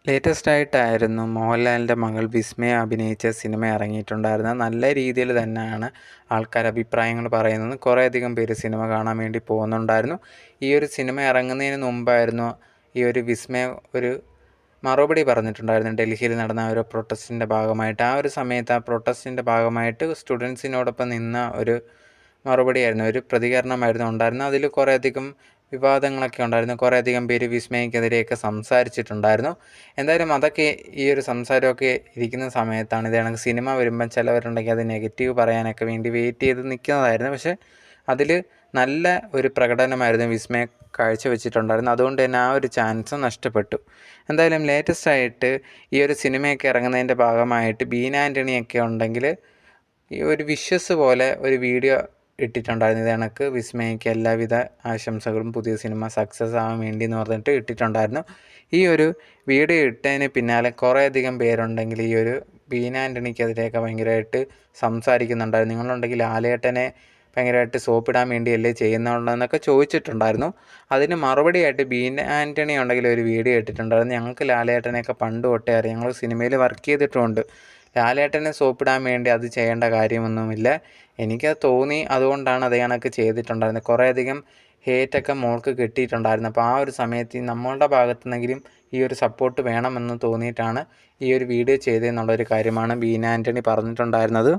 Latest ആയിട്ടായിരുന്നു മോഹൻലാലിൻ്റെ മകൾ വിസ്മയ അഭിനയിച്ച സിനിമ ഇറങ്ങിയിട്ടുണ്ടായിരുന്നത്. നല്ല രീതിയിൽ തന്നെയാണ് ആൾക്കാർ അഭിപ്രായങ്ങൾ പറയുന്നത്. കുറേയധികം പേര് സിനിമ കാണാൻ വേണ്ടി പോകുന്നുണ്ടായിരുന്നു. ഈ ഒരു സിനിമ ഇറങ്ങുന്നതിന് മുമ്പായിരുന്നു ഈ ഒരു വിസ്മയ ഒരു മറുപടി പറഞ്ഞിട്ടുണ്ടായിരുന്നു. ഡൽഹിയിൽ നടന്ന ഒരു പ്രൊട്ടസ്റ്റിൻ്റെ ഭാഗമായിട്ട്. ആ ഒരു സമയത്ത് ആ പ്രൊട്ടസ്റ്റിൻ്റെ ഭാഗമായിട്ട് സ്റ്റുഡൻസിനോടൊപ്പം നിന്ന ഒരു മറുപടിയായിരുന്നു, ഒരു പ്രതികരണമായിരുന്നു ഉണ്ടായിരുന്നത്. അതിൽ കുറേയധികം വിവാദങ്ങളൊക്കെ ഉണ്ടായിരുന്നു. കുറേയധികം പേര് വിസ്മയക്കെതിരെയൊക്കെ സംസാരിച്ചിട്ടുണ്ടായിരുന്നു. എന്തായാലും അതൊക്കെ ഈ ഒരു സംസാരമൊക്കെ ഇരിക്കുന്ന സമയത്താണ് ഇത് കണക്ക് സിനിമ വരുമ്പം ചിലവരുണ്ടെങ്കിൽ അത് നെഗറ്റീവ് പറയാനൊക്കെ വേണ്ടി വെയിറ്റ് ചെയ്ത് നിൽക്കുന്നതായിരുന്നു. പക്ഷേ അതിൽ നല്ല ഒരു പ്രകടനമായിരുന്നു വിസ്മയ കാഴ്ചവെച്ചിട്ടുണ്ടായിരുന്നു. അതുകൊണ്ട് തന്നെ ആ ഒരു ചാൻസ് നഷ്ടപ്പെട്ടു. എന്തായാലും ലേറ്റസ്റ്റ് ആയിട്ട് ഈ ഒരു സിനിമയൊക്കെ ഇറങ്ങുന്നതിൻ്റെ ഭാഗമായിട്ട് ബീന ആൻ്റണിയൊക്കെ ഉണ്ടെങ്കിൽ ഈ ഒരു വിഷസ് പോലെ ഒരു വീഡിയോ ഇട്ടിട്ടുണ്ടായിരുന്നു. ഇത് കണക്ക് വിസ്മയയ്ക്ക് എല്ലാവിധ ആശംസകളും, പുതിയ സിനിമ സക്സസ് ആവാൻ വേണ്ടി എന്ന് പറഞ്ഞിട്ട് ഇട്ടിട്ടുണ്ടായിരുന്നു. ഈ ഒരു വീഡിയോ ഇട്ടതിന് പിന്നാലെ കുറേയധികം പേരുണ്ടെങ്കിൽ ഈ ഒരു ബീന ആൻ്റണിക്കെതിരെയൊക്കെ ഭയങ്കരമായിട്ട് സംസാരിക്കുന്നുണ്ടായിരുന്നു. നിങ്ങളുണ്ടെങ്കിൽ ലാലേട്ടനെ ഭയങ്കരമായിട്ട് സോപ്പിടാൻ വേണ്ടിയല്ലേ ചെയ്യുന്നുള്ളതെന്നൊക്കെ ചോദിച്ചിട്ടുണ്ടായിരുന്നു. അതിന് മറുപടിയായിട്ട് ബീന ആൻ്റണി ഉണ്ടെങ്കിൽ ഒരു വീഡിയോ ഇട്ടിട്ടുണ്ടായിരുന്നു. ഞങ്ങൾക്ക് ലാലേട്ടനെയൊക്കെ പണ്ട് തൊട്ടേ അറിയാം, ഞങ്ങൾ സിനിമയിൽ വർക്ക് ചെയ്തിട്ടുമുണ്ട്, ലാലേട്ടനെ സോപ്പിടാൻ വേണ്ടി അത് ചെയ്യേണ്ട കാര്യമൊന്നുമില്ല, എനിക്കത് തോന്നി, അതുകൊണ്ടാണ് അത് കണക്ക് ചെയ്തിട്ടുണ്ടായിരുന്നത്. കുറേയധികം ഹേറ്റൊക്കെ മോൾക്ക് കിട്ടിയിട്ടുണ്ടായിരുന്നു. അപ്പോൾ ആ ഒരു സമയത്ത് നമ്മളുടെ ഭാഗത്തു നിന്നെങ്കിലും ഈ ഒരു സപ്പോർട്ട് വേണമെന്ന് തോന്നിയിട്ടാണ് ഈ ഒരു വീഡിയോ ചെയ്തതെന്നുള്ളൊരു കാര്യമാണ് ബീന ആൻ്റണി പറഞ്ഞിട്ടുണ്ടായിരുന്നത്.